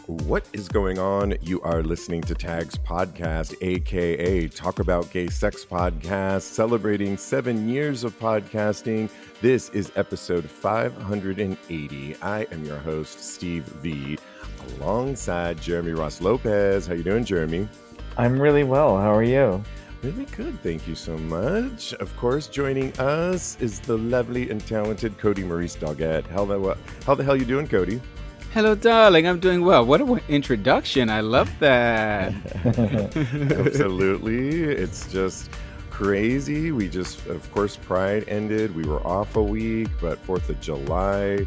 What is going on? You are listening to TAGSPodcast, aka Talk About Gay Sex Podcast, celebrating 7 years of podcasting. This is episode 580. I am your host, Steve V, alongside Jeremry Ross Lopez. How you doing, Jeremy? I'm really well. How are you? Really good. Thank you so much. Of course, joining us is the lovely and talented Kodi Maurice Dogette. How the hell you doing, Kodi? Hello, darling. I'm doing well. What an introduction. I love that. Absolutely. It's just crazy. We just, of course, Pride ended. We were off a week, but 4th of July,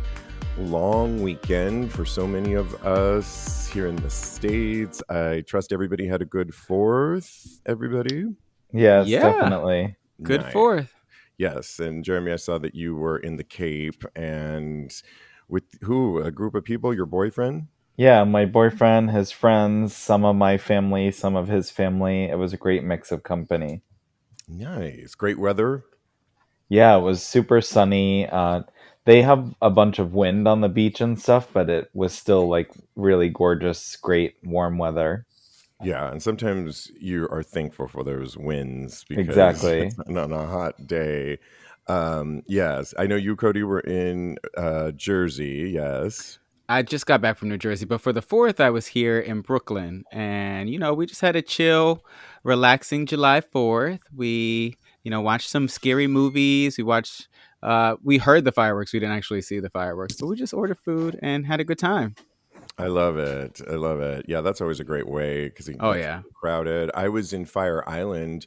long weekend for so many of us here in the States. I trust everybody had a good 4th, everybody. Yes, Yeah. definitely. Good Nice. 4th. Yes. And Jeremy, I saw that you were in the Cape and with who? A group of people? Your boyfriend? Yeah, my boyfriend, his friends, some of my family, some of his family. It was a great mix of company. Nice. Great weather. Yeah, it was super sunny. They have a bunch of wind on the beach and stuff, but it was still like really gorgeous, great warm weather. Yeah, and sometimes you are thankful for those wins because Exactly. it's on a hot day. Yes, I know you, Kodi, were in Jersey. Yes. I just got back from New Jersey, but for the 4th, I was here in Brooklyn. And, we just had a chill, relaxing July 4th. We, watched some scary movies. We heard the fireworks. We didn't actually see the fireworks, but we just ordered food and had a good time. I love it. I love it. Yeah, that's always a great way because it Oh, gets yeah. crowded. I was in Fire Island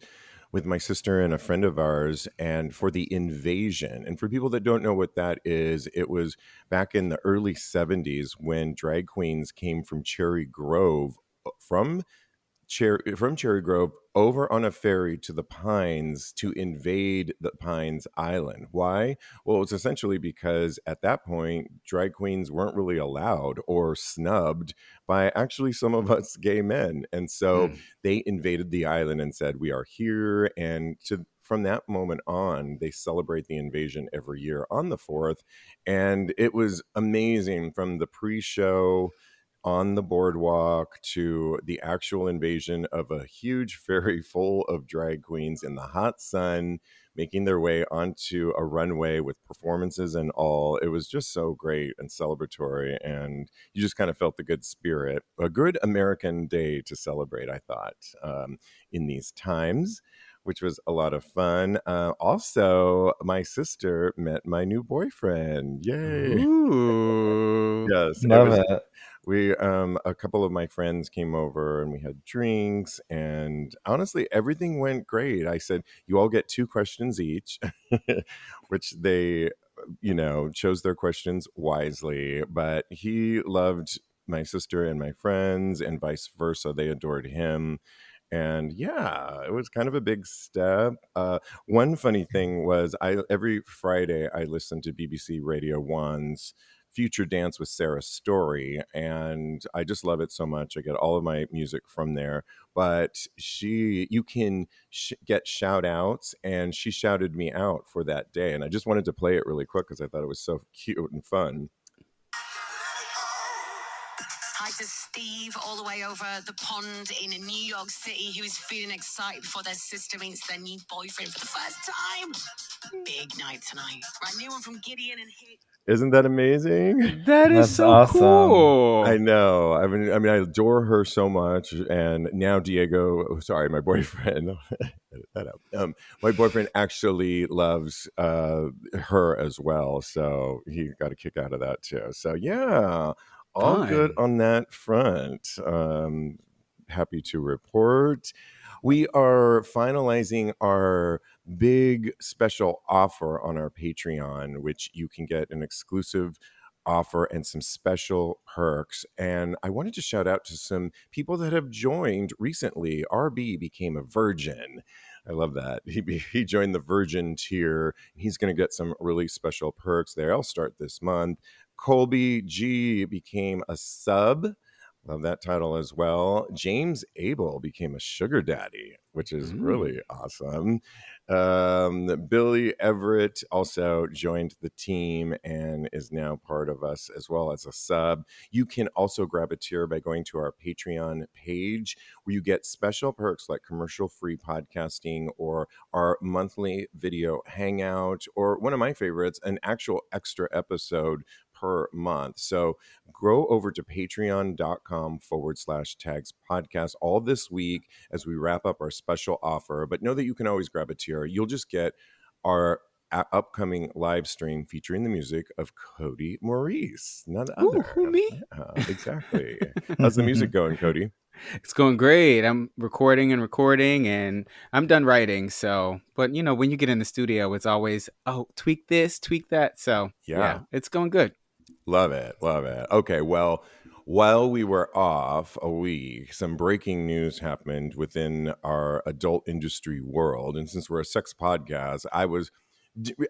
with my sister and a friend of ours, and for the invasion. And for people that don't know what that is, it was back in the early 70s when drag queens came from Cherry Grove, from Cherry Grove over on a ferry to the Pines to invade the Pines Island. Why? Well, it's essentially because at that point, drag queens weren't really allowed or snubbed by actually some of us gay men. And so they invaded the island and said, "We are here." And from that moment on, they celebrate the invasion every year on the 4th. And it was amazing from the pre-show on the boardwalk to the actual invasion of a huge ferry full of drag queens in the hot sun making their way onto a runway with performances and all. It was just so great and celebratory, and you just kind of felt the good spirit. A good American day to celebrate, I thought, in these times, which was a lot of fun. Also, my sister met my new boyfriend. Yay. Ooh. Yes, it Love was. it. We a couple of my friends came over and we had drinks, and honestly everything went great. I said, "You all get 2 questions each," which they chose their questions wisely, but he loved my sister and my friends and vice versa. They adored him. And yeah, it was kind of a big step. One funny thing was, I every Friday I listened to BBC Radio 1's Future Dance with Sarah Story, and I just love it so much. I get all of my music from there. But you can get shout outs, and she shouted me out for that day. And I just wanted to play it really quick because I thought it was so cute and fun. Hi to Steve, all the way over the pond in New York City, who is feeling excited before their sister meets their new boyfriend for the first time. Big night tonight. Right, new one from Gideon and Hit. Isn't that amazing? That is That's so awesome. cool. I know. I mean, I adore her so much, and now Diego, sorry, my boyfriend, edit that out. My boyfriend actually loves her as well, so he got a kick out of that too. So yeah, all good Fun. on that front. Happy to report. We are finalizing our big special offer on our Patreon, which you can get an exclusive offer and some special perks. And I wanted to shout out to some people that have joined recently. RB became a virgin. I love that. He joined the virgin tier. He's going to get some really special perks there. I'll start this month. Colby G became a sub Love that title as well. James Abel became a sugar daddy, which is really awesome. Billy Everett also joined the team and is now part of us as well as a sub. You can also grab a tier by going to our Patreon page, where you get special perks like commercial-free podcasting or our monthly video hangout, or one of my favorites, an actual extra episode per month. So go over to patreon.com/tags podcast all this week as we wrap up our special offer. But know that you can always grab a tier. You'll just get our upcoming live stream featuring the music of Kodi Maurice, none Ooh, other. who, me? Exactly. How's the music going, Kodi? It's going great. I'm recording, and I'm done writing. So, but you know, when you get in the studio, it's always, oh, tweak this, tweak that. So, yeah, it's going good. Love it. Love it. Okay. Well, while we were off a week, some breaking news happened within our adult industry world. And since we're a sex podcast, I was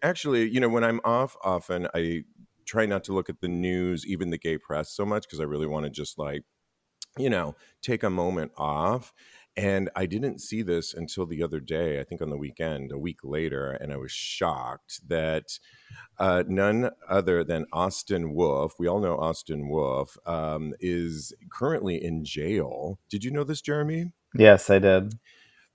actually, when I'm off often, I try not to look at the news, even the gay press, so much because I really want to just take a moment off. And I didn't see this until the other day, I think on the weekend, a week later, and I was shocked that none other than Austin Wolf, we all know Austin Wolf, is currently in jail. Did you know this, Jeremy? Yes, I did.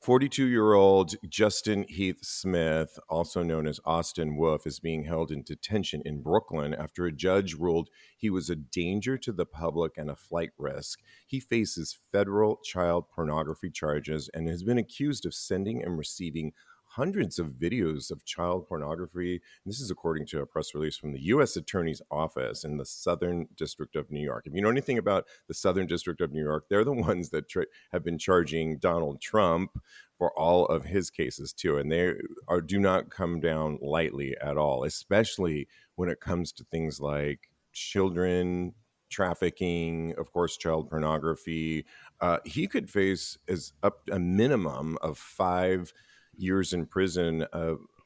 42-year-old Justin Heath Smith, also known as Austin Wolf, is being held in detention in Brooklyn after a judge ruled he was a danger to the public and a flight risk. He faces federal child pornography charges and has been accused of sending and receiving hundreds of videos of child pornography. And this is according to a press release from the U.S. Attorney's Office in the Southern District of New York. If you know anything about the Southern District of New York, they're the ones that have been charging Donald Trump for all of his cases too, and they do not come down lightly at all, especially when it comes to things like children trafficking, of course, child pornography. He could face as up a minimum of 5 years in prison,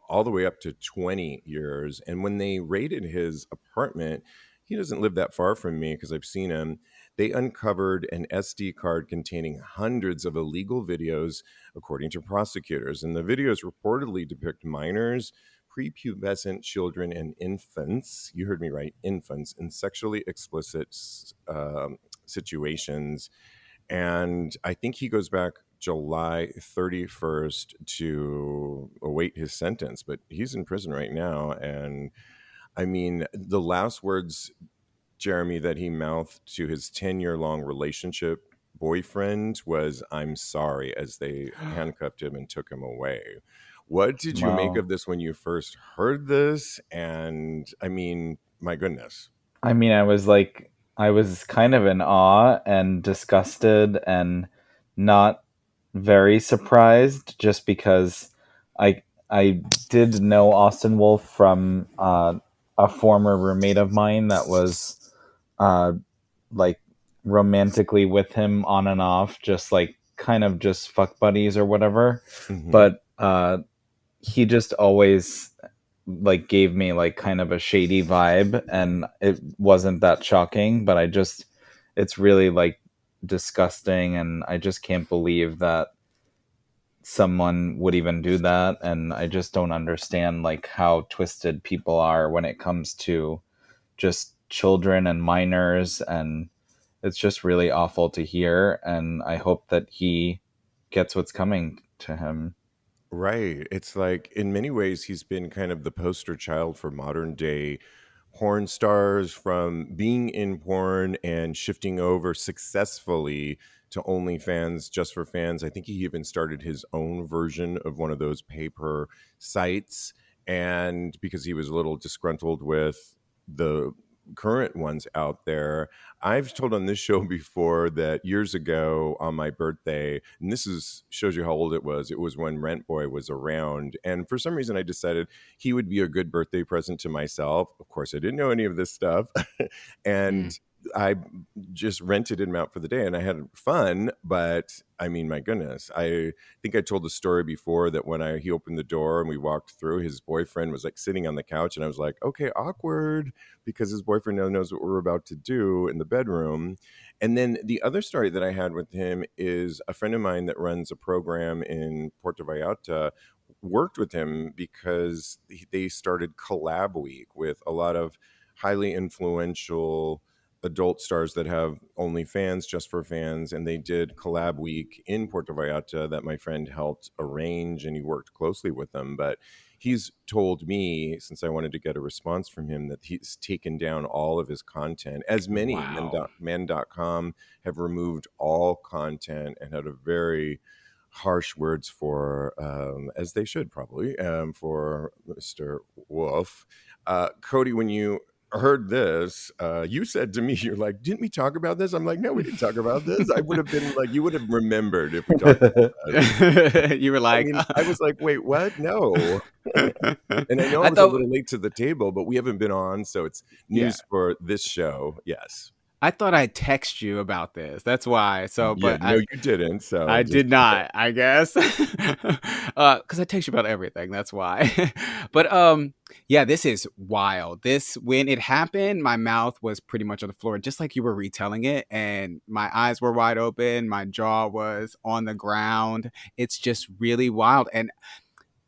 all the way up to 20 years. And when they raided his apartment, he doesn't live that far from me because I've seen him. They uncovered an SD card containing hundreds of illegal videos, according to prosecutors. And the videos reportedly depict minors, prepubescent children, and infants. You heard me right, infants, in sexually explicit situations. And I think he goes back July 31st to await his sentence, but he's in prison right now. And I mean, the last words, Jeremy, that he mouthed to his 10-year-long relationship boyfriend was, "I'm sorry," as they handcuffed him and took him away. What did you make Wow. of this when you first heard this? And I mean, my goodness. I mean, I was kind of in awe and disgusted and not very surprised, just because I did know Austin Wolf from a former roommate of mine that was uh, like romantically with him on and off, just like kind of just fuck buddies or whatever. Mm-hmm. But he just always like gave me like kind of a shady vibe, and it wasn't that shocking, but it's really like disgusting, and I just can't believe that someone would even do that. And I just don't understand like how twisted people are when it comes to just children and minors, and it's just really awful to hear, and I hope that he gets what's coming to him. Right. It's like in many ways he's been kind of the poster child for modern day porn stars, from being in porn and shifting over successfully to OnlyFans just for fans. I think he even started his own version of one of those pay-per sites, and because he was a little disgruntled with the current ones out there. I've told on this show before that years ago on my birthday, and this is shows you how old it was. It was when Rent Boy was around, and for some reason I decided he would be a good birthday present to myself. Of course, I didn't know any of this stuff, and I just rented him out for the day and I had fun. But I mean, my goodness, I think I told the story before that when he opened the door and we walked through, his boyfriend was like sitting on the couch and I was like, okay, awkward, because his boyfriend now knows what we're about to do in the bedroom. And then the other story that I had with him is a friend of mine that runs a program in Puerto Vallarta worked with him because they started Collab Week with a lot of highly influential adult stars that have OnlyFans just for fans, and they did Collab Week in Puerto Vallarta that my friend helped arrange, and he worked closely with them. But he's told me, since I wanted to get a response from him, that he's taken down all of his content, as many Wow. men.com have removed all content and had a very harsh words for, as they should probably, for Mr. Wolf. Kodi, when you heard this, you said to me, you're like, didn't we talk about this? I'm like, no, we didn't talk about this. I would have been like, you would have remembered if we talked about this. You were I like, mean, I was like, wait, what? No. And I know I I was a thought, little late to the table, but we haven't been on, so it's yeah. news for this show. Yes. I thought I'd text you about this. That's why. So, Yeah, but no, you didn't. So I just did not, I guess. Because I text you about everything. That's why. But yeah, this is wild. This, when it happened, my mouth was pretty much on the floor, just like you were retelling it. And my eyes were wide open. My jaw was on the ground. It's just really wild. And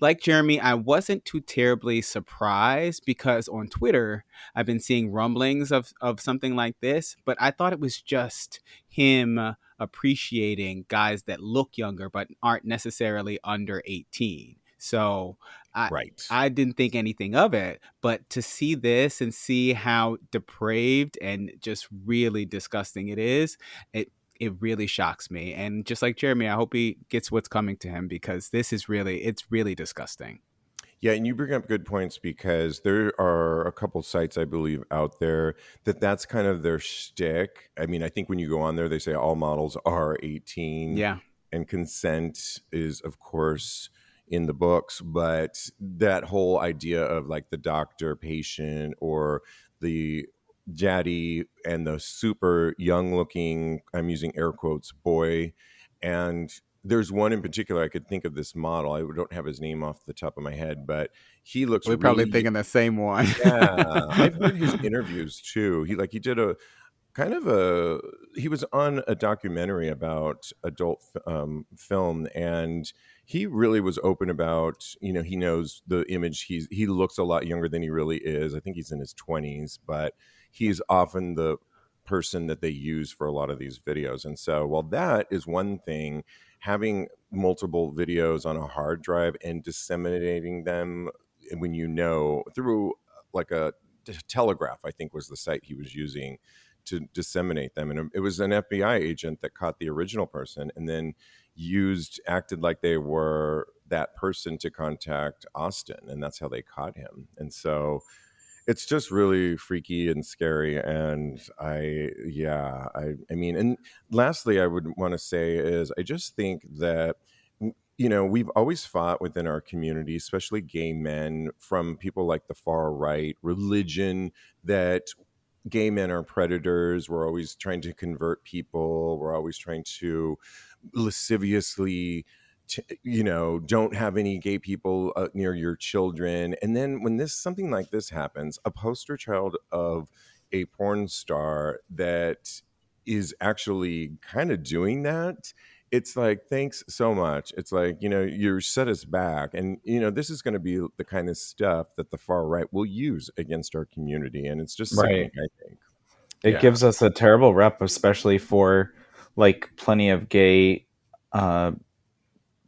like Jeremy, I wasn't too terribly surprised because on Twitter, I've been seeing rumblings of something like this, but I thought it was just him appreciating guys that look younger but aren't necessarily under 18. So I right. I didn't think anything of it, but to see this and see how depraved and just really disgusting it is, it really shocks me. And just like Jeremy, I hope he gets what's coming to him, because this is it's really disgusting. Yeah, and you bring up good points because there are a couple sites I believe out there that's kind of their shtick. I mean, I think when you go on there, they say all models are 18, Yeah. and consent is, of course, in the books. But that whole idea of like the doctor patient or the daddy and the super young looking, I'm using air quotes, boy, and there's one in particular I could think of, this model. I don't have his name off the top of my head, but he looks We're probably really, thinking the same one. yeah. I've heard his interviews too. He did a kind of a he was on a documentary about adult film, and he really was open about, he knows the image, he looks a lot younger than he really is. I think he's in his 20s, but he's often the person that they use for a lot of these videos. And so while that is one thing, having multiple videos on a hard drive and disseminating them, when through like a Telegraph, I think was the site he was using to disseminate them. And it was an FBI agent that caught the original person and then acted like they were that person to contact Austin. And that's how they caught him. And so it's just really freaky and scary. And I mean, and lastly, I would want to say is I just think that, we've always fought within our community, especially gay men, from people like the far right religion, that gay men are predators. We're always trying to convert people. We're always trying to lasciviously, don't have any gay people near your children. And then when something like this happens, a poster child of a porn star that is actually kind of doing that, it's like, thanks so much. It's like, you set us back. And, this is going to be the kind of stuff that the far right will use against our community. And it's just sickening, Right. I think. It gives us a terrible rep, especially for like plenty of gay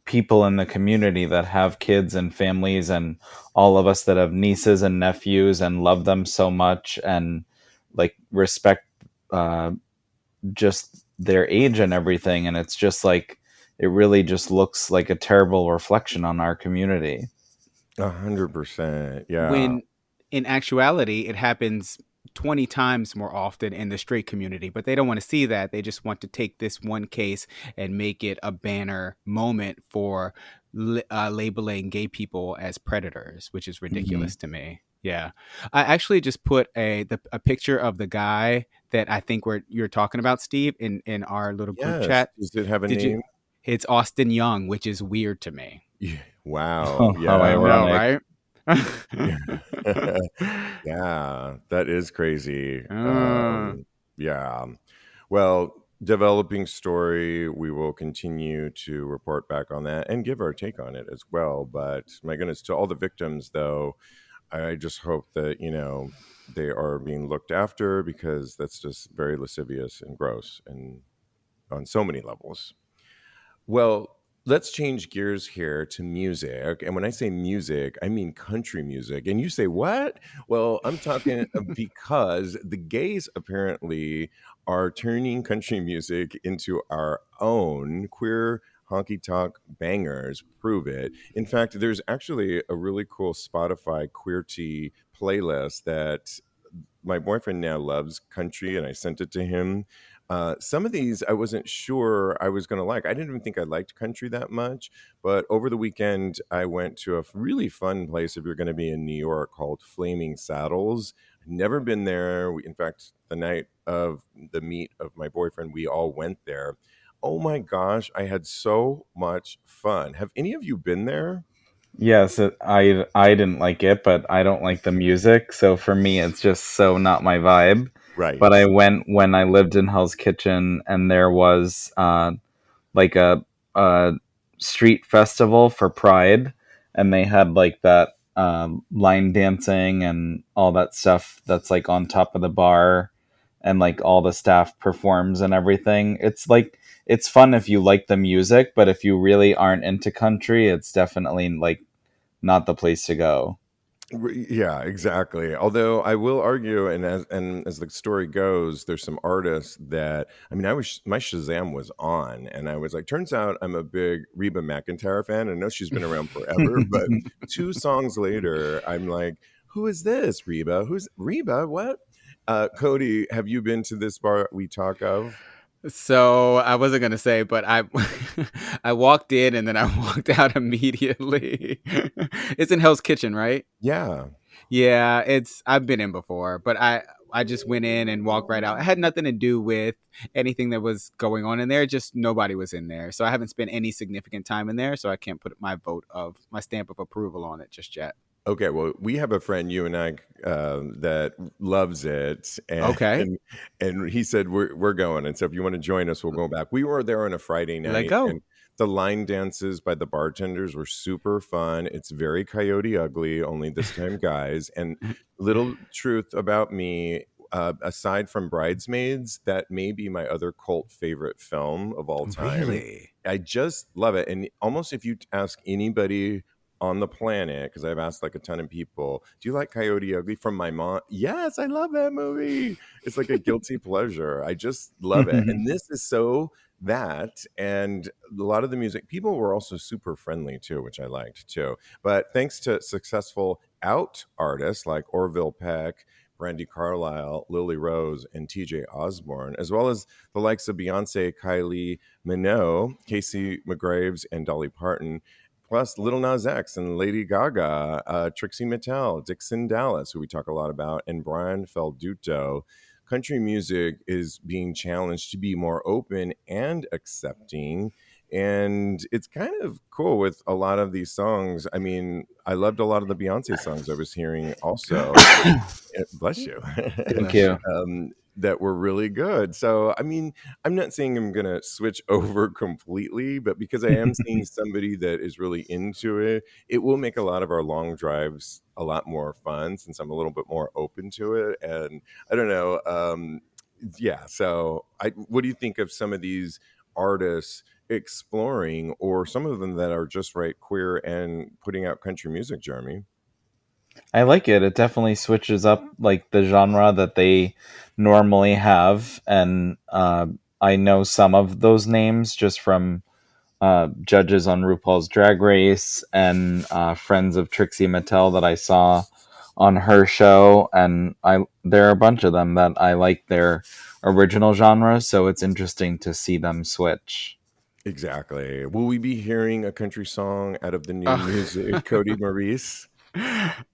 people in the community that have kids and families, and all of us that have nieces and nephews and love them so much and like respect just their age and everything. And it's just like, it really just looks like a terrible reflection on our community. 100%. Yeah. When in actuality, it happens 20 times more often in the straight community, but they don't want to see that. They just want to take this one case and make it a banner moment for labeling gay people as predators, which is ridiculous to me. Yeah, I actually just put a picture of the guy that I think you're talking about, Steve, in our little group Yes. chat. Does it have a Did you? name? It's Austin Young, which is weird to me. Yeah. Wow. Oh, how I Yeah. know, ironic. right? Yeah, that is crazy. Uh, Yeah. Well, developing story, we will continue to report back on that and give our take on it as well. But my goodness, to all the victims, though, I just hope that, they are being looked after because that's just very lascivious and gross and on so many levels. Well, let's change gears here to music. And when I say music, I mean country music. And you say, what? Well, I'm talking because the gays apparently are turning country music into our own queer honky tonk bangers. Prove it. In fact, there's actually a really cool Spotify queer tea playlist that my boyfriend now loves country, and I sent it to him. Some of these I wasn't sure I was going to like. I didn't even think I liked country that much. But over the weekend, I went to a really fun place if you're going to be in New York called Flaming Saddles. Never been there. In fact, the night of the meet of my boyfriend, we all went there. Oh my gosh, I had so much fun. Have any of you been there? Yes, I didn't like it, but I don't like the music, so for me, it's just so not my vibe. But Right. I went when I lived in Hell's Kitchen, and there was like a street festival for Pride, and they had like that line dancing and all that stuff that's like on top of the bar, and like all the staff performs and everything. It's like it's fun if you like the music, but if you really aren't into country, it's definitely like not the place to go. Yeah, exactly. Although I will argue, and as the story goes, there's some artists that I mean, I was my Shazam was on, and I was like, turns out I'm a big Reba McEntire fan. I know she's been around forever, but 2 songs later, I'm like, who is this Reba? Who's Reba? What? Kodi, have you been to this bar we talk of? so I wasn't gonna say, but I I walked in and then I walked out immediately. It's in Hell's Kitchen, right? Yeah. Yeah, I've been in before, but I just went in and walked right out. It had nothing to do with anything that was going on in there. Just nobody was in there, so I haven't spent any significant time in there. So I can't put my stamp of approval on it just yet. Okay, well, we have a friend, you and I, that loves it, and Okay, and he said we're going, and so if you want to join us, we'll go back. We were there on a Friday let night, go. and the line dances by the bartenders were super fun. It's very Coyote Ugly, only this time guys. And little truth about me, aside from Bridesmaids, that may be my other cult favorite film of all time. Really? I just love it, and almost if you ask anybody on the planet, because I've asked like a ton of people, do you like Coyote Ugly? From my mom, yes, I love that movie. It's like a guilty pleasure. I just love it. And this is so that. And a lot of the music, people were also super friendly too, which I liked too. But thanks to successful out artists like Orville Peck, Brandy Carlisle, Lily Rose, and TJ Osborne, as well as the likes of Beyonce, Kylie Minogue, Casey McGraves, and Dolly Parton, plus Little Nas X and Lady Gaga, Trixie Mattel, Dixon Dallas, who we talk a lot about, and Brian Felduto. Country music is being challenged to be more open and accepting. And it's kind of cool with a lot of these songs. I mean, I loved a lot of the Beyonce songs I was hearing also. Bless you. Thank Bless you. you. That were really good. So, I mean, I'm not saying I'm going to switch over completely, but because I am seeing somebody that is really into it, it will make a lot of our long drives a lot more fun since I'm a little bit more open to it. And I don't know. Yeah. So, what do you think of some of these artists exploring, or some of them that are just right queer and putting out country music, Jeremy? I like it. It definitely switches up like the genre that they normally have, and I know some of those names just from judges on RuPaul's Drag Race and friends of Trixie Mattel that I saw on her show, and I there are a bunch of them that I like their original genre, so it's interesting to see them switch. Exactly. Will we be hearing a country song out of the new Oh. music, Cody Maurice?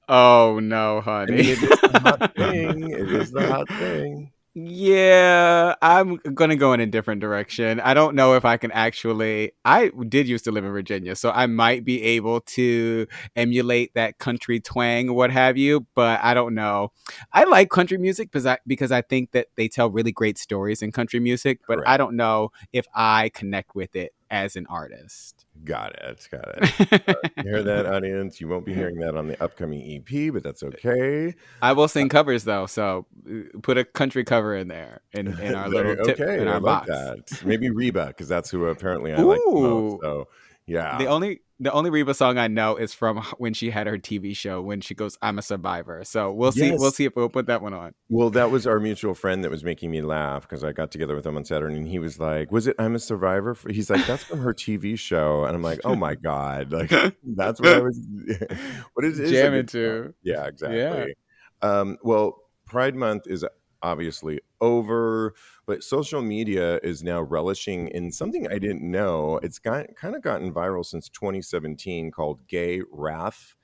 Oh no, I mean, honey. it is the hot thing. It is the hot thing. Yeah, I'm gonna go in a different direction. I don't know if I can actually. I did used to live in Virginia, so I might be able to emulate that country twang or what have you. But I don't know. I like country music because I think that they tell really great stories in country music. But I Correct. don't know if I connect with it as an artist. Got it. Got it. You hear that, audience? You won't be hearing that on the upcoming EP, but that's okay. I will sing covers though, so put a country cover in there in our little tip in Okay, I our like box. that. Maybe Reba, because that's who apparently I like the most. Ooh, So, the yeah. only Reba song I know is from when she had her TV show when she goes, "I'm a survivor." So we'll see. We'll Yes. see if we'll put that one on. Well, that was our mutual friend that was making me laugh because I got together with him on Saturday and he was like, "Was it I'm a Survivor?" He's like, "That's from her TV show." And I'm like, "Oh my God." Like, that's what I was, what it is a Jamming good song. too. Yeah, Yeah. exactly. Well, Pride Month is obviously over, but social media is now relishing in something I didn't know. It's kind of gotten viral since 2017 called Gay Wrath.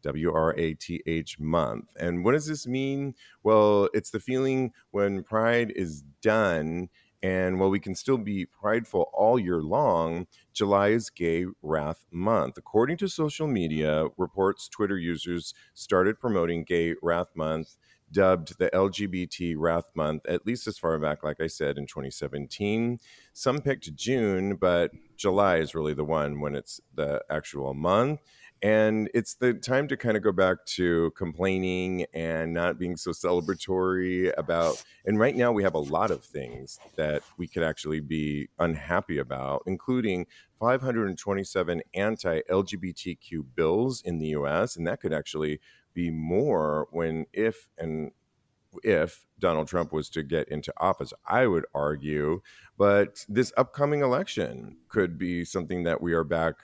WRATH month. And what does this mean? Well, it's the feeling when pride is done. And while we can still be prideful all year long, July is Gay Wrath Month. According to social media reports, Twitter users started promoting Gay Wrath Month, dubbed the LGBT Wrath Month, at least as far back, like I said, in 2017. Some picked June, but July is really the one when it's the actual month. And it's the time to kind of go back to complaining and not being so celebratory about. And right now, we have a lot of things that we could actually be unhappy about, including 527 anti LGBTQ bills in the US. And that could actually be more when, if Donald Trump was to get into office, I would argue. But this upcoming election could be something that we are back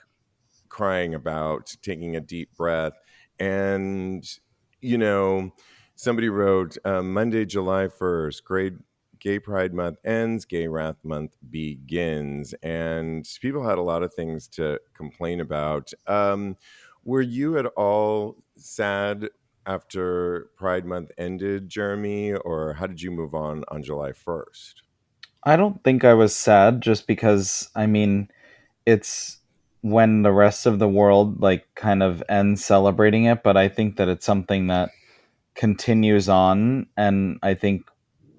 crying about, taking a deep breath. And, you know, somebody wrote Monday, July 1st, Gay Pride Month ends, Gay Wrath Month begins. And people had a lot of things to complain about. Were you at all sad after Pride Month ended, Jeremy, or how did you move on July 1st? I don't think I was sad just because I mean it's when the rest of the world like kind of ends celebrating it, but I think that it's something that continues on, and I think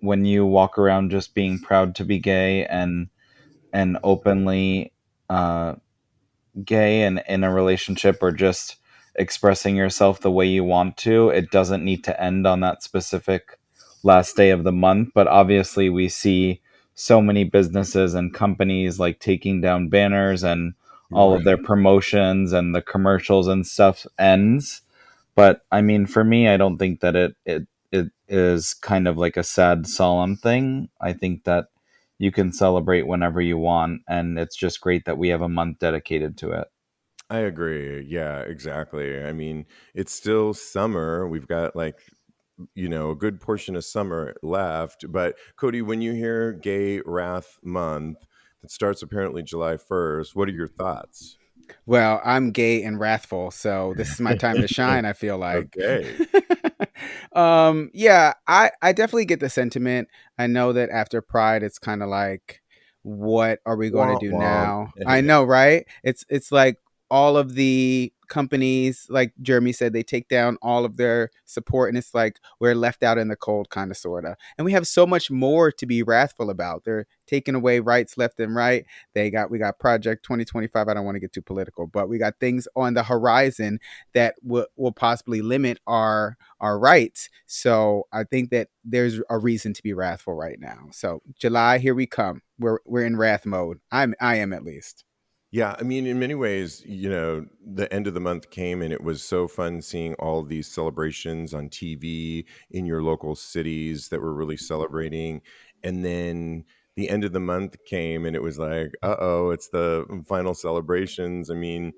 when you walk around just being proud to be gay and openly uh, gay and in a relationship or just expressing yourself the way you want to, it doesn't need to end on that specific last day of the month. But obviously, we see so many businesses and companies like taking down banners and all of their Right. promotions and the commercials and stuff ends. But I mean, for me, I don't think that it is kind of like a sad, solemn thing. I think that you can celebrate whenever you want, and it's just great that we have a month dedicated to it. I agree. Yeah, exactly. I mean, it's still summer. We've got like, a good portion of summer left. But Kodi, when you hear Gay Wrath Month that starts apparently July 1st, what are your thoughts? Well, I'm gay and wrathful, so this is my time to shine, I feel like. Okay. Yeah, I definitely get the sentiment. I know that after Pride it's kind of like what are we going to Womp do womp. now? I Yeah. know, right? It's like all of the companies, like Jeremy said, they take down all of their support and it's like we're left out in the cold kind of sorta. And we have so much more to be wrathful about. They're taking away rights left and right. We got Project 2025. I don't want to get too political, but we got things on the horizon that will possibly limit our rights. So I think that there's a reason to be wrathful right now. So July, here we come. We're in wrath mode. I am at least. Yeah, I mean, in many ways, the end of the month came and it was so fun seeing all these celebrations on TV in your local cities that were really celebrating. And then the end of the month came and it was like, uh-oh, it's the final celebrations. I mean,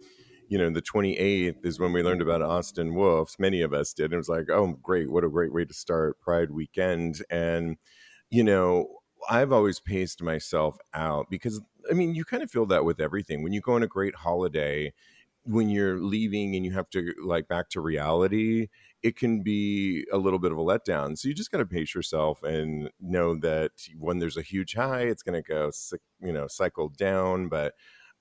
the 28th is when we learned about Austin Wolves. Many of us did. And it was like, oh, great. What a great way to start Pride weekend. And you know, I've always paced myself out because I mean, you kind of feel that with everything. When you go on a great holiday, when you're leaving and you have to like back to reality, it can be a little bit of a letdown. So you just got to pace yourself and know that when there's a huge high, it's going to go, cycle down. But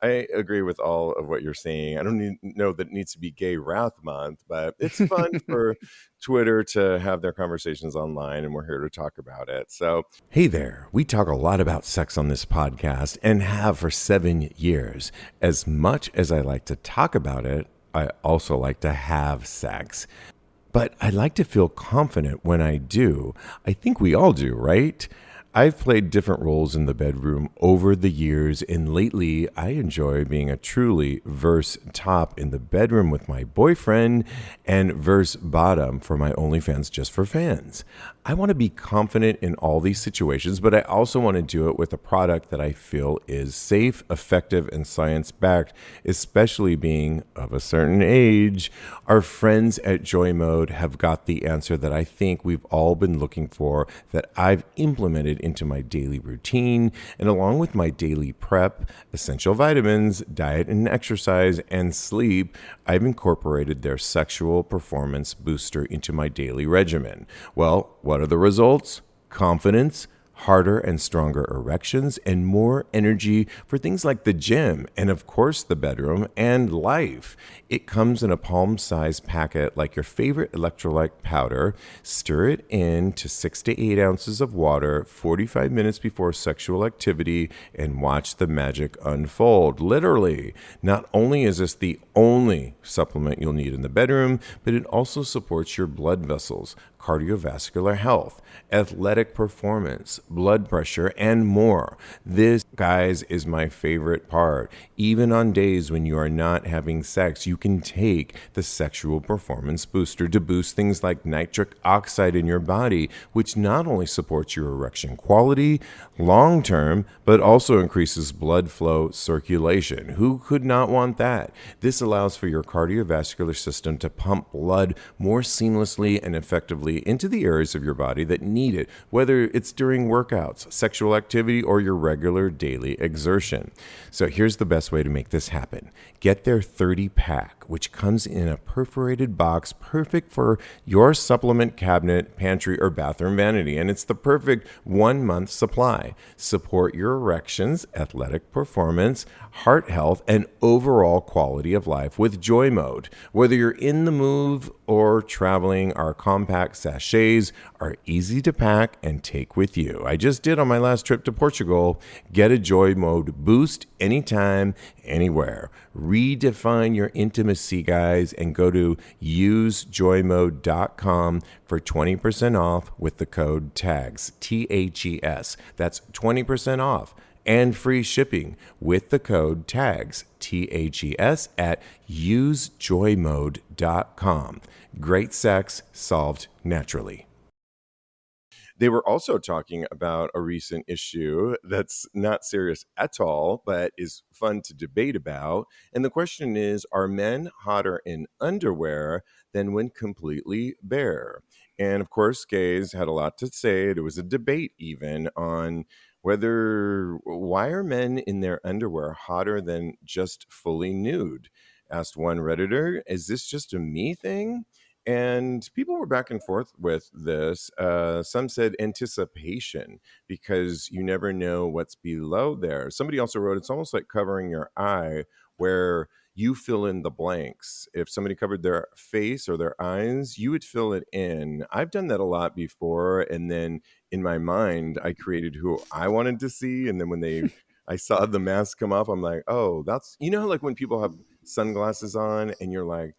I agree with all of what you're saying. I don't know that it needs to be Gay Wrath Month, but it's fun for Twitter to have their conversations online, and we're here to talk about it. So, hey there. We talk a lot about sex on this podcast and have for 7 years. As much as I like to talk about it, I also like to have sex. But I like to feel confident when I do. I think we all do, right? I've played different roles in the bedroom over the years, and lately I enjoy being a truly verse top in the bedroom with my boyfriend and verse bottom for my OnlyFans Just for Fans. I want to be confident in all these situations, but I also want to do it with a product that I feel is safe, effective, and science-backed, especially being of a certain age. Our friends at Joy Mode have got the answer that I think we've all been looking for, that I've implemented into my daily routine, and along with my daily prep, essential vitamins, diet and exercise, and sleep, I've incorporated their sexual performance booster into my daily regimen. Well, what are the results? Confidence, harder and stronger erections, and more energy for things like the gym and, of course, the bedroom and life. It comes in a palm-sized packet like your favorite electrolyte powder. Stir it in to 6 to 8 ounces of water 45 minutes before sexual activity and watch the magic unfold. Literally, not only is this the only supplement you'll need in the bedroom, but it also supports your blood vessels, cardiovascular health, athletic performance, blood pressure, and more. This, guys, is my favorite part. Even on days when you are not having sex, you can take the sexual performance booster to boost things like nitric oxide in your body, which not only supports your erection quality long term, but also increases blood flow circulation. Who could not want that? This allows for your cardiovascular system to pump blood more seamlessly and effectively into the areas of your body that need it, whether it's during workouts, sexual activity, or your regular daily exertion. So here's the best way to make this happen. Get their 30-pack, which comes in a perforated box, perfect for your supplement cabinet, pantry, or bathroom vanity, and it's the perfect 1-month supply. Support your erections, athletic performance, heart health, and overall quality of life with Joy Mode. Whether you're in the move or traveling, our compact sachets are easy to pack and take with you. I just did on my last trip to Portugal. Get a Joy Mode boost anytime, anywhere. Redefine your intimacy, guys, and go to usejoymode.com for 20% off with the code TAGS, TAGS. That's 20% off and free shipping with the code TAGS, TAGS, at usejoymode.com. Great sex solved naturally. They were also talking about a recent issue that's not serious at all, but is fun to debate about. And the question is, are men hotter in underwear than when completely bare? And of course, gays had a lot to say. There was a debate even on why are men in their underwear hotter than just fully nude? Asked one Redditor, is this just a me thing? And people were back and forth with this. Some said anticipation because you never know what's below there. Somebody also wrote it's almost like covering your eye, where you fill in the blanks. If somebody covered their face or their eyes, you would fill it in. I've done that a lot before. And then in my mind, I created who I wanted to see. And then when I saw the mask come off, I'm like, oh, that's, like when people have sunglasses on and you're like,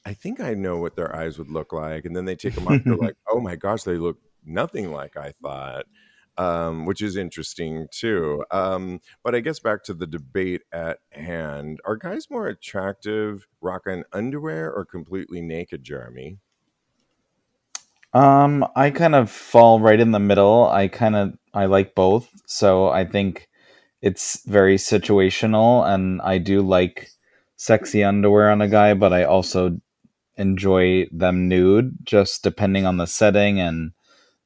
I think I know what their eyes would look like. And then they take them off. They're like, oh my gosh, they look nothing like I thought, which is interesting too. But I guess back to the debate at hand. Are guys more attractive rocking underwear or completely naked, Jeremy? I kind of fall right in the middle. I like both. So I think it's very situational, and I do like sexy underwear on a guy, but I also enjoy them nude, just depending on the setting and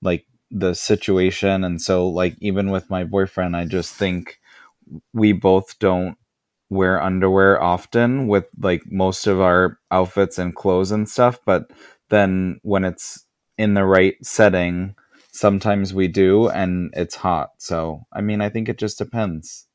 like the situation. And so like even with my boyfriend, I just think we both don't wear underwear often with like most of our outfits and clothes and stuff, but then when it's in the right setting, sometimes we do and it's hot. So, I mean, I think it just depends.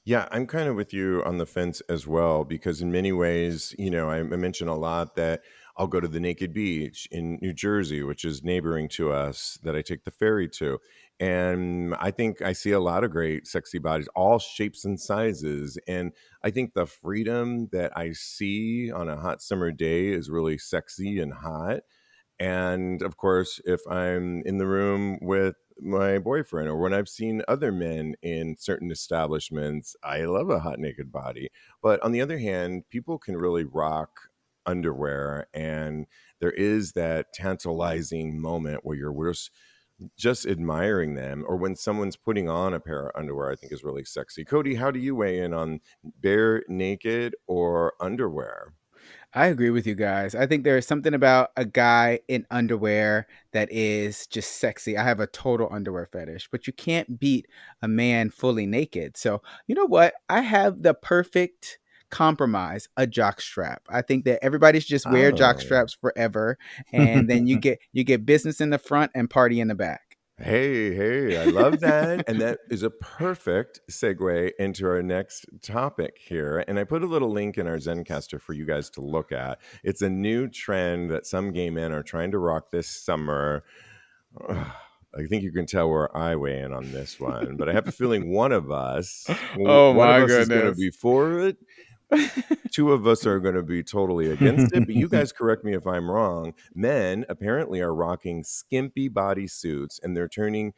Yeah, I'm kind of with you on the fence as well, because in many ways, I mention a lot that I'll go to the Naked Beach in New Jersey, which is neighboring to us, that I take the ferry to. And I think I see a lot of great, sexy bodies, all shapes and sizes. And I think the freedom that I see on a hot summer day is really sexy and hot. And of course, if I'm in the room with my boyfriend or when I've seen other men in certain establishments, I love a hot naked body. But on the other hand, people can really rock underwear, and there is that tantalizing moment where you're just admiring them, or when someone's putting on a pair of underwear, I think is really sexy. Kodi, how do you weigh in on bare naked or underwear? I agree with you guys. I think there is something about a guy in underwear that is just sexy. I have a total underwear fetish, but you can't beat a man fully naked. So, you know what? I have the perfect compromise, a jock strap. I think that everybody should just wear jock Oh. straps forever, and then you get business in the front and party in the back. Hey, I love that. And that is a perfect segue into our next topic here. And I put a little link in our Zencaster for you guys to look at. It's a new trend that some gay men are trying to rock this summer. Ugh, I think you can tell where I weigh in on this one, but I have a feeling one of us, Oh one of my us is going to goodness. be for it. Two of us are going to be totally against it, but you guys correct me if I'm wrong. Men apparently are rocking skimpy bodysuits, and they're turning,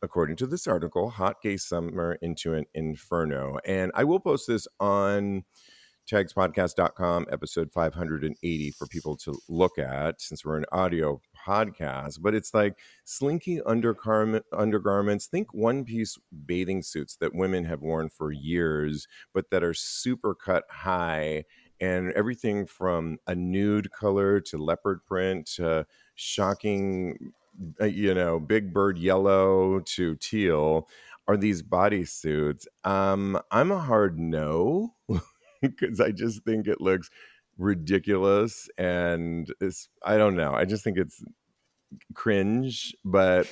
according to this article, hot gay summer into an inferno. And I will post this on TAGSPodcast.com, episode 580, for people to look at, since we're an audio podcast. But it's like slinky undergarments. Think one piece bathing suits that women have worn for years, but that are super cut high. And everything from a nude color to leopard print to shocking, big bird yellow to teal are these bodysuits. I'm a hard no. Because I just think it looks ridiculous, and I don't know. I just think it's cringe, but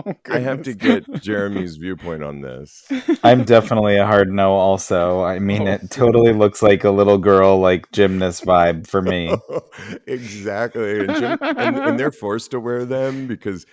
Oh I have to goodness. get Jeremy's viewpoint on this. I'm definitely a hard no also. I mean, Oh it totally goodness. looks like a little girl, like gymnast vibe for me. Exactly. And Jim and they're forced to wear them because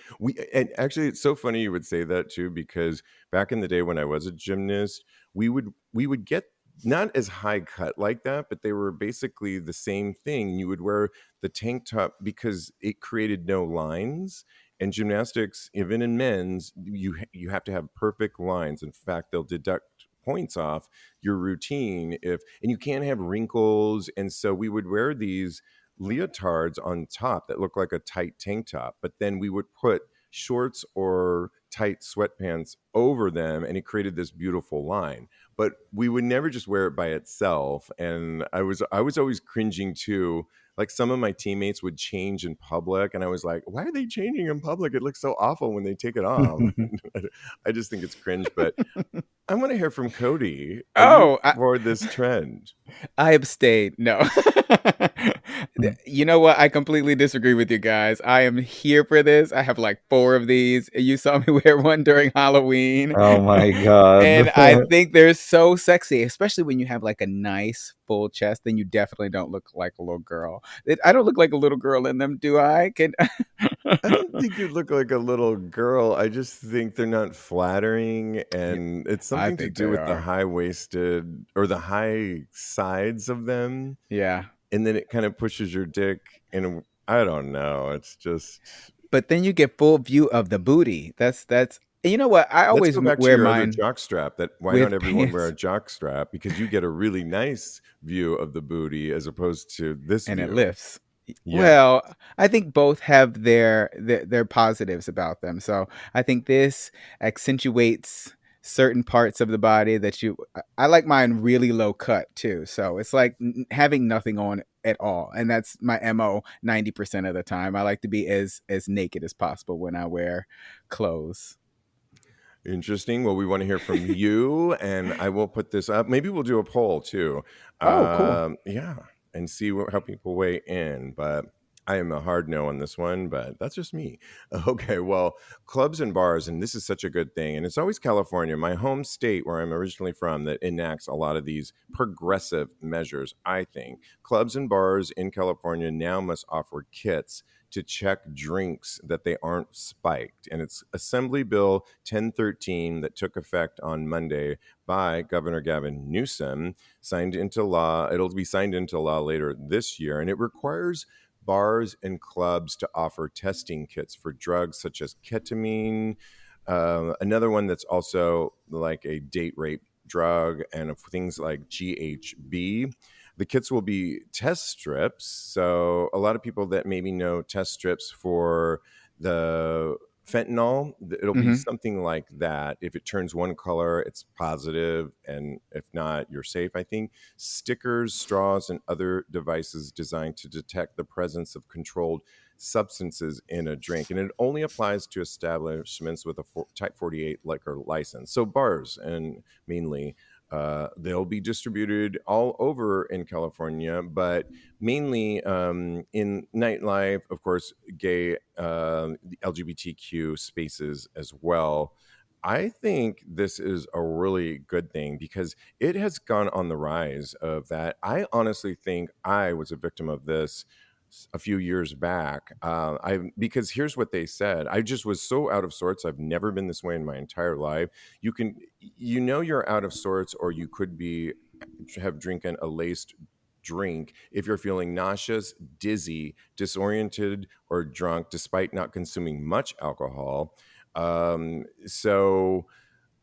and actually it's so funny you would say that too, because back in the day when I was a gymnast, we would get not as high cut like that, but they were basically the same thing. You would wear the tank top because it created no lines. And gymnastics, even in men's, you have to have perfect lines. In fact, they'll deduct points off your routine if, and you can't have wrinkles. And so we would wear these leotards on top that look like a tight tank top, but then we would put shorts or tight sweatpants over them, and it created this beautiful line. But we would never just wear it by itself. And I was always cringing too. Like, some of my teammates would change in public, and I was like, why are they changing in public? It looks so awful when they take it off. I just think it's cringe. But I want to hear from Kodi. Are you Oh, for this trend? I abstained. No. You know what? I completely disagree with you guys. I am here for this. I have like 4 of these. You saw me wear one during Halloween. Oh my god. And I think they're so sexy, especially when you have like a nice full chest. Then you definitely don't look like a little girl. I don't look like a little girl in them, do I? I don't think you look like a little girl. I just think they're not flattering, Yeah, and it's I something to think do they with the are. high waisted or the high sides of them, Yeah. and then it kind of pushes your dick in. I don't know. It's just. But then you get full view of the booty. That's you know what? I Let's always go back to wear your other mine jock strap. That why not with everyone wear pants. a jock strap? Because you get a really nice view of the booty as opposed to this And it view. lifts. Yeah. Well, I think both have their positives about them. So I think this accentuates certain parts of the body that I like mine really low cut too. So it's like having nothing on at all. And that's my MO 90% of the time. I like to be as naked as possible when I wear clothes. Interesting. Well, we want to hear from you, and I will put this up. Maybe we'll do a poll too. Oh, cool. Yeah, and see how people weigh in. But I am a hard no on this one, but that's just me. Okay, well, clubs and bars, and this is such a good thing. And it's always California, my home state where I'm originally from, that enacts a lot of these progressive measures, I think. Clubs and bars in California now must offer kits to check drinks that they aren't spiked. And it's Assembly Bill 1013 that took effect on Monday by Governor Gavin Newsom, signed into law. It'll be signed into law later this year, and it requires bars and clubs to offer testing kits for drugs such as ketamine. Another one that's also like a date rape drug, and things like GHB. The kits will be test strips. So a lot of people that maybe know test strips for the fentanyl, it'll be Hmm. something like that. If it turns one color, it's positive, and if not, you're safe. I think stickers, straws, and other devices designed to detect the presence of controlled substances in a drink, and it only applies to establishments with a type 48 liquor license, so bars, and mainly they'll be distributed all over in California, but mainly in nightlife, of course, gay, the LGBTQ spaces as well. I think this is a really good thing because it has gone on the rise of that. I honestly think I was a victim of this a few years back. I Because here's what they said. I just was so out of sorts. I've never been this way in my entire life. You're out of sorts, or you could be have drinking a laced drink if you're feeling nauseous, dizzy, disoriented, or drunk despite not consuming much alcohol. So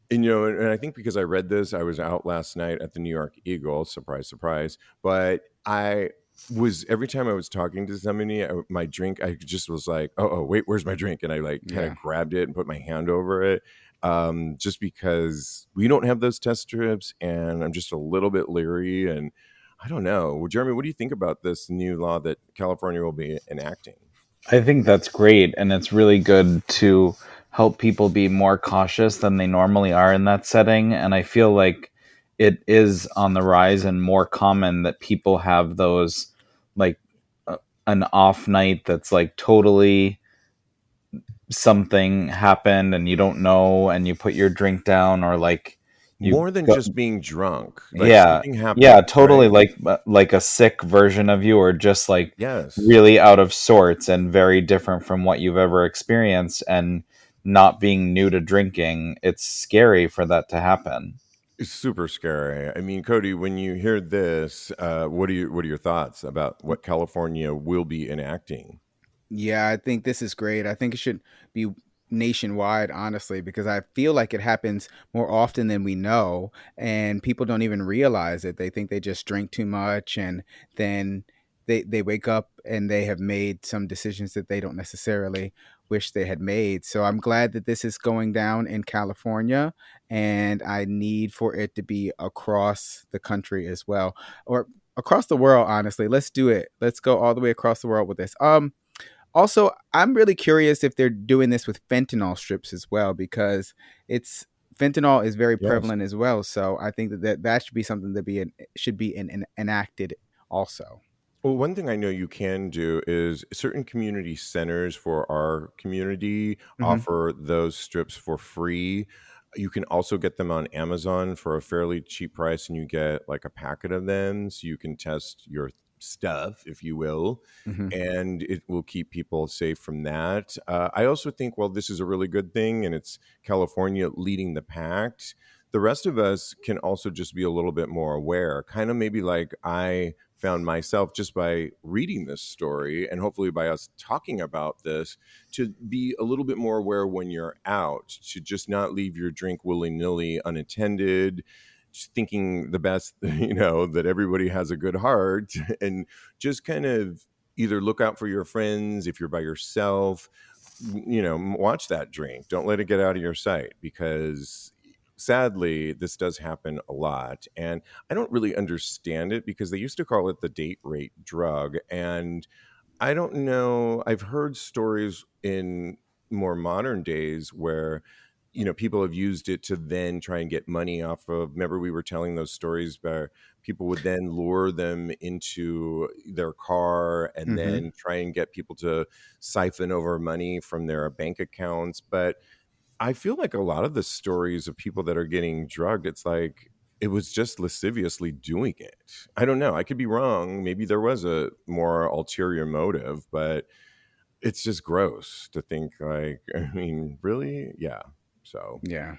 and I think because I read this, I was out last night at the New York Eagle. Surprise, surprise. But I was every time I was talking to somebody, my drink, I just was like, oh, wait, where's my drink? And I like kind Yeah. of grabbed it and put my hand over it, just because we don't have those test strips, and I'm just a little bit leery. And I don't know. Well, Jeremy, what do you think about this new law that California will be enacting? I think that's great, and it's really good to help people be more cautious than they normally are in that setting. And I feel like it is on the rise and more common that people have those, like, an off night that's like totally something happened and you don't know, and you put your drink down, or like you More than go, just being drunk, like yeah, something yeah, happened, totally, right? like a sick version of you, or just like Yes. really out of sorts and very different from what you've ever experienced, and not being new to drinking. It's scary for that to happen. It's super scary. I mean, Kodi, when you hear this, what are your thoughts about what California will be enacting? Yeah, I think this is great. I think it should be nationwide, honestly, because I feel like it happens more often than we know, and people don't even realize it. They think they just drink too much, and then they wake up and they have made some decisions that they don't necessarily wish they had made. So I'm glad that this is going down in California, and I need for it to be across the country as well, or across the world, honestly. Let's do it. Let's go all the way across the world with this. Also, I'm really curious if they're doing this with fentanyl strips as well, because it's fentanyl is very Yes. prevalent as well. So I think that should be something that should be enacted also. Well, one thing I know you can do is certain community centers for our community Hmm. offer those strips for free. You can also get them on Amazon for a fairly cheap price, and you get like a packet of them so you can test your stuff, if you will, Hmm. and it will keep people safe from that. I also think, well, this is a really good thing, and it's California leading the pack. The rest of us can also just be a little bit more aware, kind of maybe like I found myself just by reading this story, and hopefully by us talking about this, to be a little bit more aware when you're out, to just not leave your drink willy-nilly unattended, just thinking the best, that everybody has a good heart, and just kind of either look out for your friends if you're by yourself, watch that drink, don't let it get out of your sight, because sadly this does happen a lot. And I don't really understand it because they used to call it the date rate drug, and I don't know, I've heard stories in more modern days where people have used it to then try and get money off of. Remember, we were telling those stories where people would then lure them into their car and then try and get people to siphon over money from their bank accounts. But I feel like a lot of the stories of people that are getting drugged, it's like it was just lasciviously doing it. I don't know. I could be wrong. Maybe there was a more ulterior motive, but it's just gross to think like, I mean, really? Yeah. So, Yeah.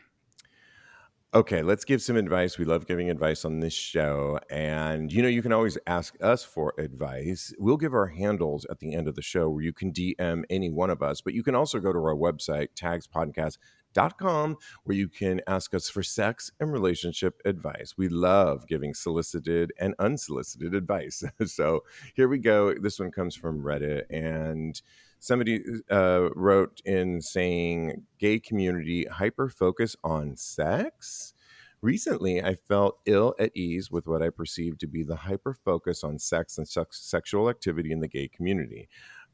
okay, let's give some advice. We love giving advice on this show. And, you can always ask us for advice. We'll give our handles at the end of the show where you can DM any one of us, but you can also go to our website, TAGSPodcast.com, where you can ask us for sex and relationship advice. We love giving solicited and unsolicited advice. So here we go. This one comes from Reddit, and somebody wrote in saying, gay community hyper focus on sex. Recently, I felt ill at ease with what I perceived to be the hyper focus on sex and sexual activity in the gay community.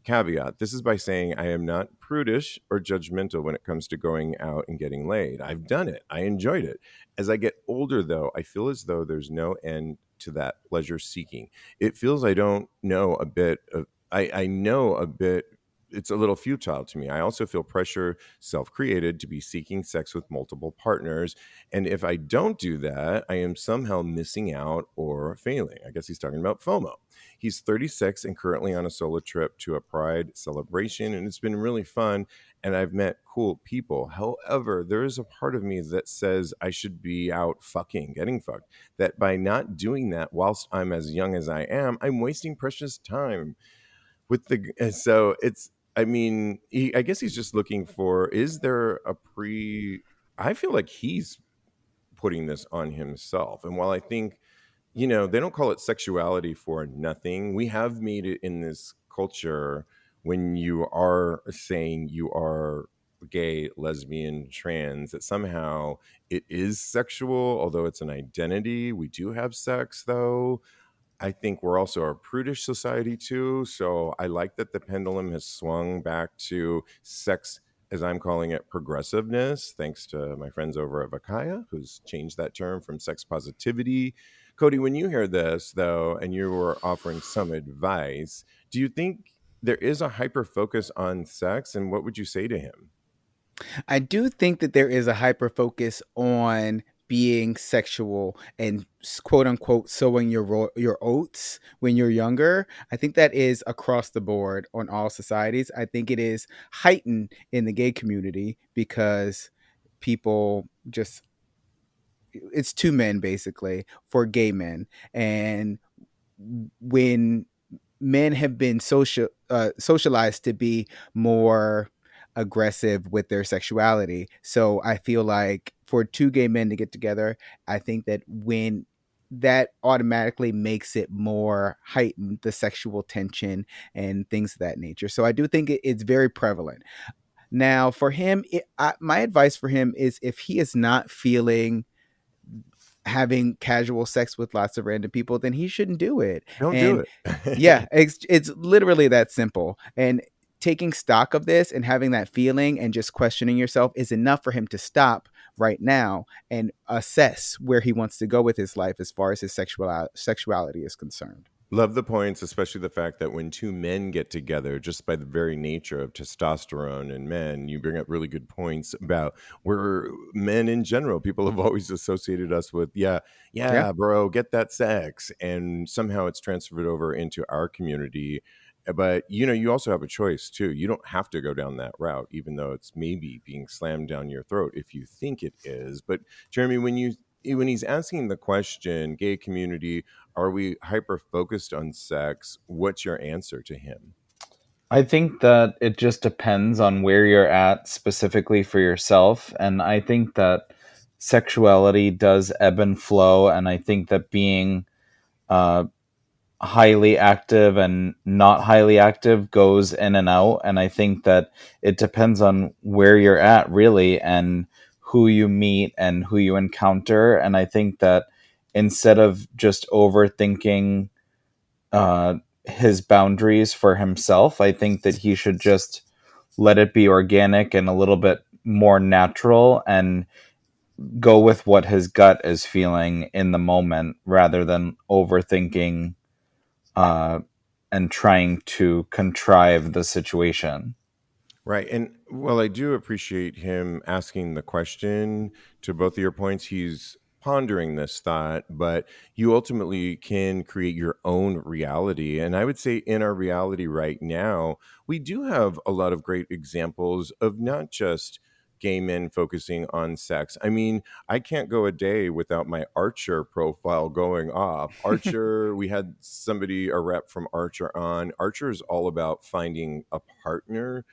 Caveat, this is by saying I am not prudish or judgmental when it comes to going out and getting laid. I've done it. I enjoyed it. As I get older, though, I feel as though there's no end to that pleasure seeking. It feels I don't know a bit of, I know a bit, it's a little futile to me. I also feel pressure, self-created, to be seeking sex with multiple partners. And if I don't do that, I am somehow missing out or failing. I guess he's talking about FOMO. He's 36 and currently on a solo trip to a Pride celebration, and it's been really fun. And I've met cool people. However, there is a part of me that says I should be out fucking, getting fucked. That by not doing that whilst I'm as young as I am, I'm wasting precious time with the. And so it's, I mean, I guess he's just looking for, is there a I feel like he's putting this on himself. And while I think, they don't call it sexuality for nothing, we have made it in this culture when you are saying you are gay, lesbian, trans, that somehow it is sexual, although it's an identity. We do have sex, though. I think we're also a prudish society too. So I like that the pendulum has swung back to sex, as I'm calling it, progressiveness, thanks to my friends over at Vakaya, who's changed that term from sex positivity. Kodi, when you hear this, though, and you were offering some advice, do you think there is a hyper focus on sex? And what would you say to him? I do think that there is a hyper focus on being sexual and quote unquote sowing your oats when you're younger. I think that is across the board on all societies. I think it is heightened in the gay community because people just, it's two men basically for gay men, and when men have been socialized to be more aggressive with their sexuality. So I feel like for two gay men to get together, I think that when that automatically makes it more heightened, the sexual tension and things of that nature. So I do think it's very prevalent. Now, for him, my advice for him is if he is not feeling having casual sex with lots of random people, then he shouldn't do it. Don't do And it. yeah, it's literally that simple. And taking stock of this and having that feeling and just questioning yourself is enough for him to stop right now and assess where he wants to go with his life as far as his sexuality is concerned. Love the points, especially the fact that when two men get together, just by the very nature of testosterone in men, you bring up really good points about we're men in general. People have always associated us with, Yeah. bro, get that sex. And somehow it's transferred over into our community. But, you also have a choice too. You don't have to go down that route, even though it's maybe being slammed down your throat if you think it is. But Jeremy, when he's asking the question, gay community, are we hyper focused on sex? What's your answer to him? I think that it just depends on where you're at specifically for yourself. And I think that sexuality does ebb and flow. And I think that being uh, highly active and not highly active goes in and out. And I think that it depends on where you're at, really, and who you meet and who you encounter. And I think that instead of just overthinking uh, his boundaries for himself, I think that he should just let it be organic and a little bit more natural and go with what his gut is feeling in the moment rather than overthinking and trying to contrive the situation. Right. And well, I do appreciate him asking the question. To both of your points, he's pondering this thought, but you ultimately can create your own reality. And I would say in our reality right now, we do have a lot of great examples of not just gay men focusing on sex. I mean, I can't go a day without my Archer profile going off. Archer, we had somebody, a rep from Archer on. Archer is all about finding a partner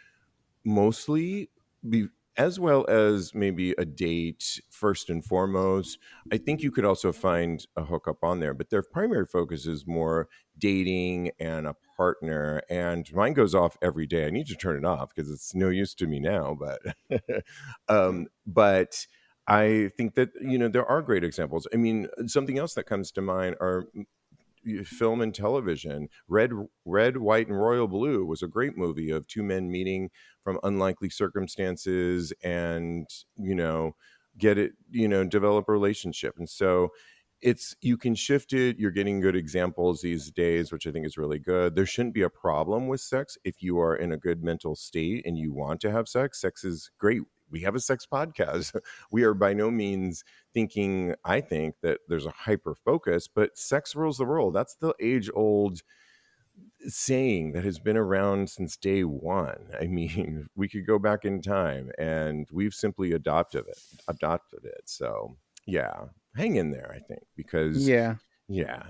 mostly, be, as well as maybe a date first and foremost. I think you could also find a hookup on there, but their primary focus is more dating and a partner. And mine goes off every day. I need to turn it off because it's no use to me now. But I think that there are great examples. I mean, something else that comes to mind are film and television. Red, White, and Royal Blue was a great movie of two men meeting from unlikely circumstances and, get it, develop a relationship. And so you can shift it. You're getting good examples these days, which I think is really good. There shouldn't be a problem with sex if you are in a good mental state and you want to have sex. Sex is great. We have a sex podcast. We are by no means I think that there's a hyper focus, but sex rules the world. That's the age old saying that has been around since day one. I mean, we could go back in time and we've simply adopted it. So yeah, hang in there, I think, because Yeah.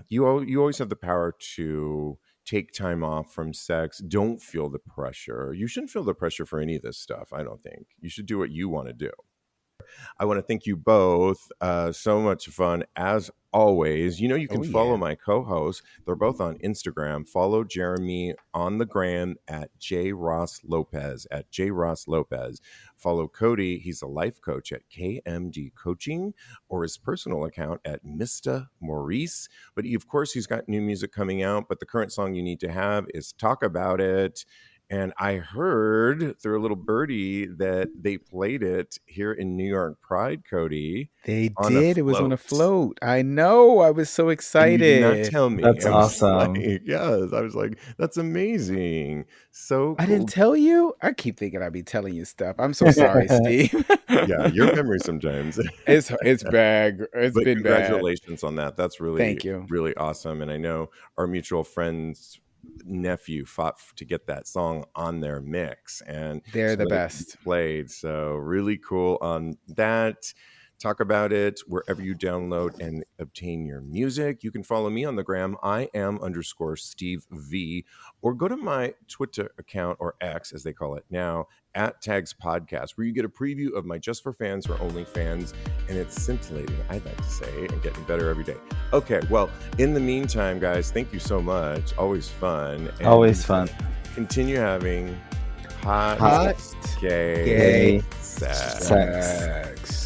you always have the power to take time off from sex. Don't feel the pressure. You shouldn't feel the pressure for any of this stuff. I don't think you should do what you want to do. I want to thank you both. So much fun as always. You can follow my co-hosts. They're both on Instagram. Follow Jeremy on the gram at @JRossLopez. Follow Kodi. He's a life coach at KMD Coaching, or his personal account at Mr. Maurice. But of course, he's got new music coming out. But the current song you need to have is Talk About It. And I heard through a little birdie that they played it here in New York Pride, Kodi. They did. It was on a float. I know. I was so excited. And you did not tell me. That's awesome. Yes. I was like, that's amazing. So cool. I didn't tell you? I keep thinking I'd be telling you stuff. I'm so sorry, Steve. Yeah, your memory sometimes. It's bad. It's been bad. Congratulations on that. That's really, thank you. Really awesome. And I know our mutual friend's nephew fought to get that song on their mix, and they're the best played. So really cool on that. Talk About It wherever you download and obtain your music. You can follow me on the gram. I am _Steve V, or go to my Twitter account, or X as they call it now, at TAGSPodcast, where you get a preview of my Just for Fans or Only Fans, and it's scintillating, I'd like to say, and getting better every day. Okay, well, in the meantime, guys, thank you so much. Always fun. And always fun. Continue having hot gay sex.